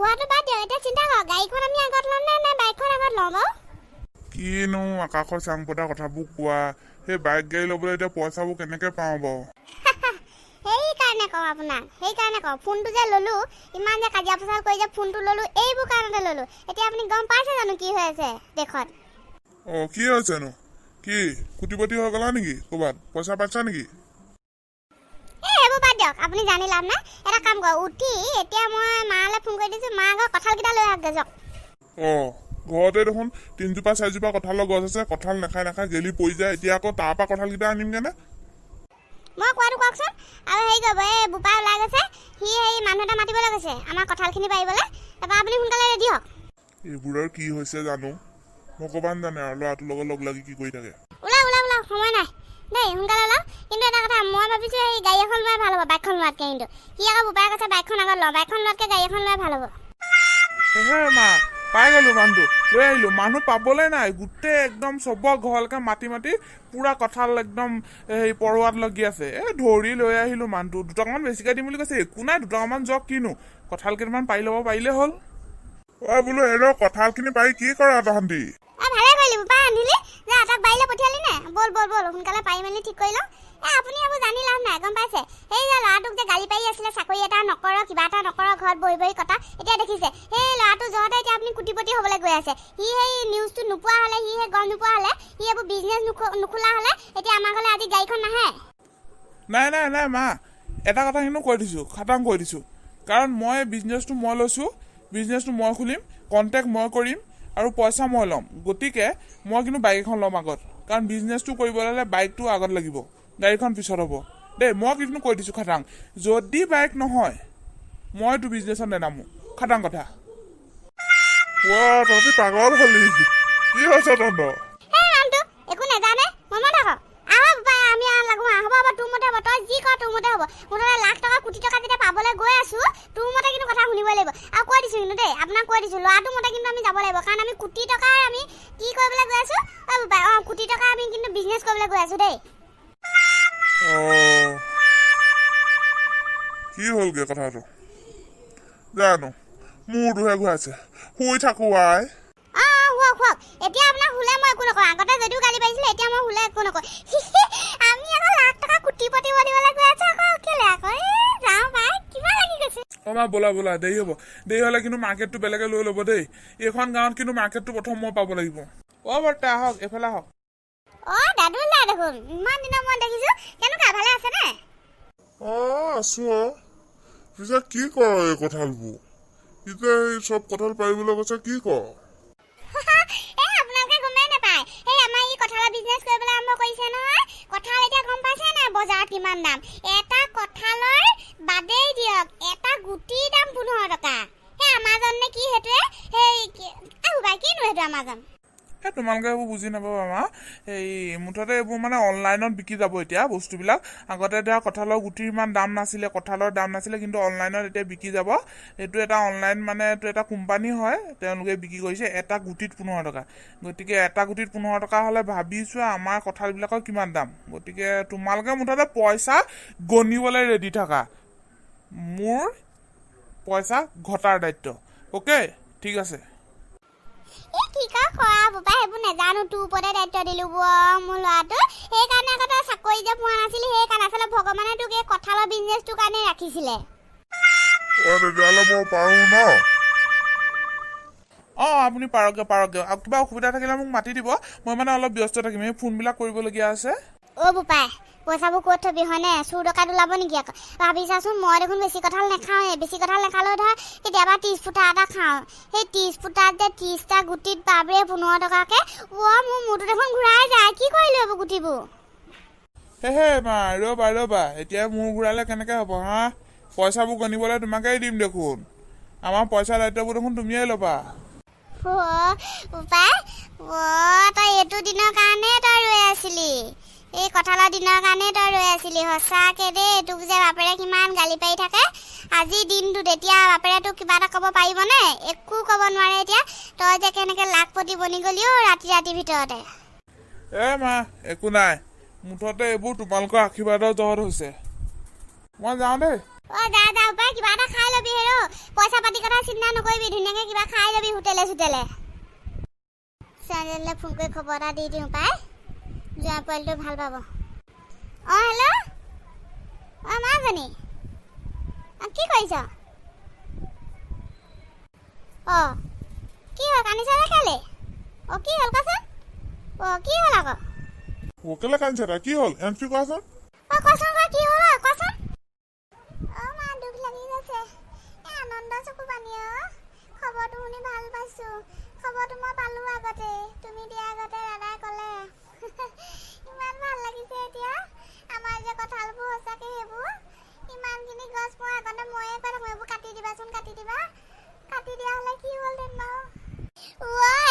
হোৱাটো বাদ দিয়ক, এতিয়া চিন্তা কৰক গাড়ীখন আমি আগত ল'ম নে বাইকখন আগত ল'ম বাৰু? কিনো আকাশৰ চাং পতা কথাবোৰ কোৱা, সেই বাইক গাড়ী ল'বলৈ এতিয়া পইচাবোৰ কেনেকে পাওঁ বাৰু? সেইকাৰণে কওঁ আপোনাক, সেইকাৰণে কওঁ ফোনটো যে ল'লো, ইমান যে কাজিয়া পেচাল কৰি যে ফোনটো ল'লো, এইবোৰ কাৰণতে ল'লো। এতিয়া আপুনি গম পাইছে জানো কি হৈ আছে দেশত? কি হৈছেনো? কি কোটিপতি হৈ গলা নেকি? ক'ৰবাত পইচা পাইছা নেকি? এইবোৰ বাদ দিয়ক, আপুনি জানি লাভ নাই। এটা কাম কৰক, উঠি এতিয়া মই মালৈ ফোন কৰি দিছোঁ, মা আগৰ কঁঠালকেইটা লৈ আহক যাওক। ঘৰতে দেখোন 3জোপা 4জোপা কঁঠালৰ গছ আছে, কঁঠাল নাখাই গেলি পৰি যায়। এতিয়া আকৌ তাৰ পৰা কঁঠালকেইটা আনিমগেনে? মই কোৱাটো কওকচোন। আৰু হেৰি কৰিব, এই বোপাই ওলাই গৈছে, সি সেই মানুহ এটা মাতিবলৈ গৈছে আমাৰ কঁঠালখিনি পাৰিবলৈ। তাৰপৰা আপুনি সোনকালে ৰেডি হওক। এইবোৰৰ কি হৈছে জানো, ভগৱান জানে আৰু ল'ৰাটোৰ লগত লগ লাগি কি কৰি থাকে। ওলাওক সময় নাই দেই, সোনকালে ওলাওক। কিন্তু এটা কথা, মই ভাবিছোঁ এই গাড়ী এখন লোৱাই ভাল হ'ব বাইকখন লোৱাতকৈ। কিন্তু সি আকৌ বোপাই কৈছে বাইকখন আগত লওঁ, বাইকখন লোৱাতকৈ গাড়ী এখন লোৱাই ভাল হ'ব। মা পাই গলো, মানুহটো লৈ আহিলো। মানুহ পাবলৈ নাই, গোটেই একদম চবৰ ঘৰলৈকে মাতি পুৰা কঁঠাল একদম হেৰি পৰুৱাত লাগি আছে। ধৰি লৈ আহিলো মানুহটো। 2 টকামান বেছিকে দিম বুলি কৈছে। একো নাই, 2 টকামান যাওক, কিনো কঁঠাল কেইটামান পাৰি ল'ব পাৰিলে হ'ল। বোলো কঁঠাল খিনি পাৰি কি কৰা তহঁতি? ভালে কৰিলি বোপা, আনিলি যে তাক বাৰীলৈ পঠিয়ালি নে? বল সোনকালে পাৰি মেলি ঠিক কৰি লওঁ। আপুনি এইবোৰ জানি লাভ নাই, গম পাইছে? সেই যে ল'ৰাটোক যে গালি পাৰি আছিলে, চাকৰি এটা নকৰ, কিবা এটা নকৰ, ঘৰত বহি কথা, এতিয়া দেখিছে সেই ল'ৰাটো জহতে এতিয়া আপুনি কোটিপতি হ'বলৈ গৈ আছে। সি সেই নিউজটো নোপোৱা হ'লে, সি সেই গম নোপোৱা হ'লে, সি এইবোৰ বিজনেছ নোখোলা হ'লে এতিয়া আমাৰ ঘৰলৈ আজি গাড়ীখন নাহে। নাই মা, এটা কথা কিন্তু কৈ দিছোঁ, খাটাং কৈ দিছোঁ। কাৰণ মই বিজনেছটো মই লৈছোঁ, বিজনেছটো মই খুলিম, কণ্টেক্ট মই কৰিম আৰু পইচা মই ল'ম। গতিকে মই কিন্তু বাইক এখন ল'ম আগত, কাৰণ বিজনেছটো কৰিবলৈ হ'লে বাইকটো আগত লাগিব, গাড়ীখন পিছত হ'ব দেই। মই কিন্তু কৈ দিছোঁ খাটাং, যদি বাইক নহয় মইতো বিজনেছত নেনামো। খাটাং কথা। তহঁতি পাগল হলি, কি হৈছে তহঁতৰ? একো নাজানে, মনত থাকক। আহ বোপাই, আমি লাগো, হ'ব তোৰ মতে হ'ব, তই যি কৰ তোৰ মতে হ'ব। মুঠতে লাখ টকা কোটি টকা যেতিয়া পাবলৈ গৈ আছো, তোৰ মতে কিন্তু কথা শুনিবই লাগিব। আৰু কৈ দিছোঁ কিন্তু দেই, আপোনাক কৈ দিছোঁ, ল'ৰাটোৰ মতে কিন্তু আমি যাব লাগিব। কাৰণ আমি কোটি টকাৰ আমি কি কৰিবলৈ গৈ আছো? বোপাই কোটি টকা আমি কিন্তু বিজনেছ কৰিবলৈ গৈ আছো দেই। কি হ'লগে কথাটো জানো, মূৰটোহে ঘূৰাইছে। শুই থাকো আই। শুৱক। এতিয়া আপোনাক শুলে মই একো নকওঁ। আগতে যদিও গালি পাৰিছিলে, এতিয়া মই শুলে একো নকওঁ। আমি আকৌ লাখ টকা কোটিপতি বনিবলৈ গৈ আছো আকৌ, কেলে আকৌ যাওঁ পাই, কিবা লাগি গৈছে। মা ব'লা, দেৰি হ'ব। দেৰি হ'লে কিন্তু মাৰ্কেটটো বেলেগে লৈ ল'ব দেই। এইখন গাঁৱত কিন্তু মাৰ্কেটটো প্ৰথম মই পাব লাগিব। বৰ্তা আহক, এইফালে আহক। দাদু ওলাই দেখোন, ইমান দিনৰ মূৰত দেখিছো। কেনেকুৱা, ভালে আছে নে? আছো। পিছে কি কৰ এই কঁঠালবোৰ? এতিয়া চব কঁঠাল পাৰিবলৈ কৈছে, কি কৰ? আপোনালোকে গমেই নাপায়, এই আমাৰ ই কঁঠালৰ বিজনেছ কৰিবলৈ আৰম্ভ কৰিছে নহয়। কঁঠাল এতিয়া গম পাইছে নাই বজাৰত কিমান দাম? এটা কঁঠালৰ বাদেই দিয়ক, এটা গুটিৰ দাম 15 টকা। সেই আমাজন নে কি সেইটোৱে? কিনো সেইটো আমাজন? তোমালোকে এইবোৰ বুজি নাপাবা মা। এই মুঠতে এইবোৰ মানে অনলাইনত বিকি যাব এতিয়া বস্তুবিলাক। আগতে এতিয়া কঁঠালৰ গুটিৰ ইমান দাম নাছিলে, কঁঠালৰ দাম নাছিলে, কিন্তু অনলাইনত এতিয়া বিকি যাব। এইটো এটা অনলাইন মানে এইটো এটা কোম্পানী হয়, তেওঁলোকে বিক্ৰী কৰিছে এটা গুটিত 15 টকা। গতিকে এটা গুটিত 15 টকা হ'লে ভাবিছোৱা আমাৰ কঁঠালবিলাকৰ কিমান দাম। গতিকে তোমালোকে মুঠতে পইচা গণিবলৈ ৰেডি থাকা, মোৰ পইচা ঘটাৰ দায়িত্ব। অ'কে, ঠিক আছে। কি কৰা বোপাই, সেইবোৰ নাজানো, তোৰ ওপৰতে দায়িত্ব দিলো মোৰ ল'ৰাটো। সেইকাৰণে আকৌ তই চাকৰি যে পোৱা নাছিলি, সেইকাৰণে আচলতে ভগৱানে তোক এই কঁঠালৰ বিজনেছটোৰ কাৰণে ৰাখিছিলে। তেতিয়াহ'লে মই পাৰো ন? আপুনি পাৰকে। আৰু কিবা অসুবিধা থাকিলে মোক মাতি দিব, মই মানে অলপ ব্যস্ত থাকিম, এই ফোনবিলাক কৰিবলগীয়া আছে। বোপাই, পইচাবোৰ ক'ত থবি হয়নে? চুৰ ডকাইত ওলাব নেকি আকৌ? ভাবিছাচোন, মই দেখোন বেছি কঁঠাল নাখাওঁৱে। বেছি কঁঠাল নাখালেও ধৰ কেতিয়াবা 30 ফুটা এটা খাওঁ। সেই 30 ফুটাত যে 30টা গুটিত বাবৰে 15 টকাকে। মোৰ মূৰটো দেখোন ঘূৰাই যায়। কি কৰিলো এইবোৰ গুটিবোৰ? মা ৰ'বা, এতিয়া মোৰ ঘূৰালে কেনেকে হ'ব হা? পইচাবোৰ গণিবলৈ তোমাকেই দিম দেখোন। আমাৰ পইচাৰ দায়িত্ববোৰ দেখোন তুমিয়ে ল'বা। বোপাই, তই এইটো দিনৰ কাৰণে তই ৰৈ আছিলি, এই কঁঠালৰ দিনৰ কাৰণে তই ৰৈ আছিলি। সঁচাকে দেই, তোক যে বাপেৰে কিমান গালি পাৰি থাকে, আজি দিনটোত এতিয়া বাপেৰে তোক কিবা এটা ক'ব পাৰিবনে? একো ক'ব নোৱাৰে। এতিয়া তই যে কেনেকে লাখপতি বনি গলি ৰাতিৰ ভিতৰতে। মা একো নাই, মুঠতে এইবোৰ তোমালোকৰ আশীৰ্বাদৰ জহত হৈছে। মই যাওঁ দেই। যা বোপাই, কিবা এটা খাই ল'বি। পইচা পাতি কথা চিন্তা চিন্তা নকৰিবি ধুনীয়াকৈ কিবা খাই যাবি হোটেলে চোটেলে ছোৱালীজনীলৈ ফোন কৰি খবৰ এটা দি দিওঁ পাই যোৱা পোৱালিটো ভাল পাব অঁ হেল্ল' অঁ মাজনী কি কৰিছ অঁ কি হ'ল কান্দিছ যে কেলে অঁ কি হ'ল কচোন অঁ কি হ'ল আকৌ কেলে কান্দিছে তাই কি হ'ল এণ্ট্ৰি কৰাচোন অঁ কচোন কি হ'ল কচোন অঁ মা দুখ লাগি গৈছে আনন্দ চকু পানী খবৰটো শুনি ভাল পাইছোঁ খবৰটো মই পালোঁ আগতে তুমি দিয়া আগতে দাদাই ক'লে ইমান ভাল লাগিছে এতিয়া আমাৰ যে কঁঠালবোৰ সঁচাকৈ সেইবোৰ ইমানখিনি গছ মই আগতে ময়ে কৈ থাকোঁ এইবোৰ কাটি দিবাচোন কাটি দিবা কাটি দিয়া হ'লে কি হ'লহেঁতেন বাৰু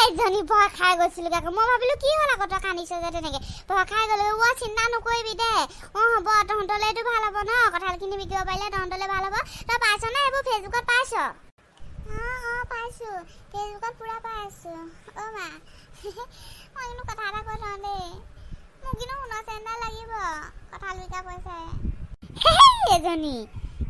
এজনী ভয় খাই গৈছিলোঁ আকৌ মই ভাবিলোঁ কি হ'ল আকৌ তই কান্দিছ যে তেনেকৈ ভয় খাই গ'লোঁ চিন্তা নকৰিবি দে অঁ হ'ব তহঁতলৈতো ভাল হ'ব ন কঁঠালখিনি বিকিব পাৰিলে তহঁতলৈ ভাল হ'ব তই পাইছনে এইবোৰ ফেচবুকত পাইছ অঁ পাইছোঁ ফেচবুকত পূৰা পাই আছোঁ অঁ মা মই কিন্তু কথা এটা কৈ থওঁ দেই মোক কিন্তু সোণৰ চেণ্ডেল লাগিব কঁঠাল বিকা পইচাৰে এজনী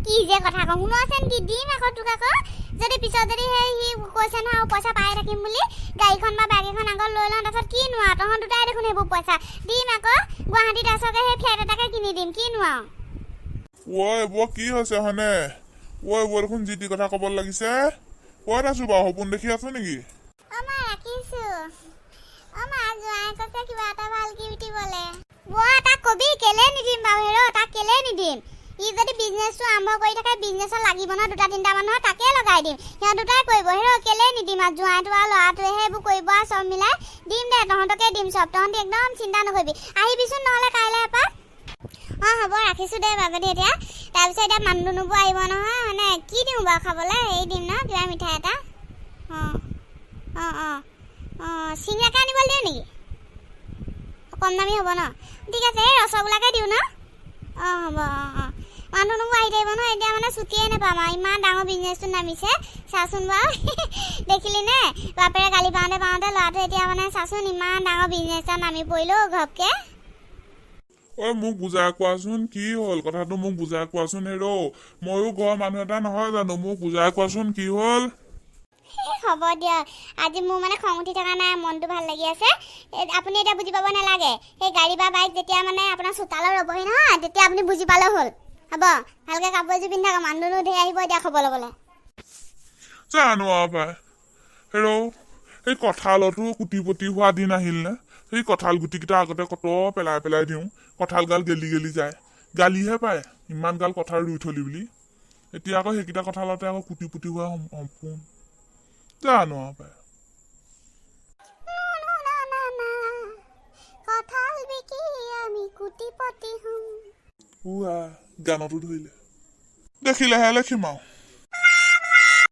কি যে কথা কওঁ সোণৰ চেন দি দিম আকৌ তোক আকৌ যদি পিছত যদি সেই সি কৈছে নহয় পইচা পাই থাকিম বুলি গাড়ীখন বা বাইক এখন আগত লৈ লওঁ তাৰপিছত কি নোৱাৰ তহঁত দুটাই দেখোন সেইবোৰ পইচা দিম আকৌ গুৱাহাটীত আছকে সেই ফ্লেট এটাকে কিনি দিম কি নোৱাৰ এইবোৰ কি হৈছে হয়নে এইবোৰ দেখোন যি টি কথা ক'ব লাগিছে ক'ত আছো বাৰু সপোন দেখি আছো নেকি মা ৰাখিছোঁ মা জোঁৱাই কৈছে কিবা এটা ভাল গিফ্ট দিবলৈ তাক কবি কেলে নিদিম বাৰু তাক কেলে নিদিম ই যদি বিজনেছটো আৰম্ভ কৰি থাকে বিজনেছত লাগিব ন দুটা তিনিটা মানুহৰ তাকে লগাই দিম সিহঁত দুটাই কৰিব কেলে নিদিম আৰু জোঁৱাইটো আৰু ল'ৰাটোৱেহে এইবোৰ কৰিব আৰু চব মিলাই দিম দে তহঁতকে দিম চব তহঁতি একদম চিন্তা নকৰিবি আহিবিচোন নহ'লে কাইলৈ এপাক অঁ হ'ব ৰাখিছোঁ দে বাবেদি এতিয়া তাৰপিছত এতিয়া মানুহ দুনুবোৰ আহিব নহয় মানে কি দিওঁ বাৰু খাবলৈ হেৰি দিম ন কিবা মিঠাই এটা অঁ চিঙৰাকে আনিবলৈ দিওঁ নেকি কম দামী হ'ব ন ঠিক আছে এই ৰসগোল্লাকে দিওঁ ন অঁ হ'ব অঁ মানুহ দুনুবোৰ আহি থাকিব নহয় এতিয়া মানে ছুটিয়ে নাপাম আৰু ইমান ডাঙৰ বিজনেছটো নামিছে চাচোন বাৰু দেখিলি নে বাপেৰে গালি পাওঁতে ল'ৰাটো এতিয়া মানে চাচোন ইমান ডাঙৰ বিজনেছ এটা নামি পৰিলোঁ ঘপকৈ মোক বুজাই কোৱাচোন কি হ'ল কথাটো মোক বুজাই কোৱাচোন ময়ো ঘৰৰ মানুহ এটা নহয় জানো মোক বুজাই কোৱাচোন কি হ'ল হ'ব দিয়ক আজি মোৰ মানে খং উঠি থকা নাই মনটো ভাল লাগি আছে আপুনি এতিয়া বুজি পাব নালাগে সেই গাড়ী বা বাইক যেতিয়া মানে আপোনাৰ চোতালত ৰ'বহি নহয় তেতিয়া আপুনি বুজি পালে হ'ল হ'ব ভালকৈ কাপোৰ এযোৰ পিন্ধি থাকক মানুহ ধেৰ আহিব এতিয়া খবৰ ল'বলৈ জানো আৰু পাই সেই কঁঠালতো কুটি পুটি হোৱা দিন আহিল নে সেই কঁঠাল গুটিকেইটা আগতে কত পেলাই পেলাই দিওঁ কঁঠাল গাল গেলি যায় গালিহে পায় ইমান গাল কঁঠাল ৰুই থলি বুলি এতিয়া আকৌ সেইকেইটা কঁঠালতে আকৌ কুটি পুটি হোৱা সম্পূৰ্ণ জানো আৰু পাই কঁঠাল বিকি আমি কুটিপতি হ'ম গানতো ধৰিলে দেখিলেহে লেখিম আৰু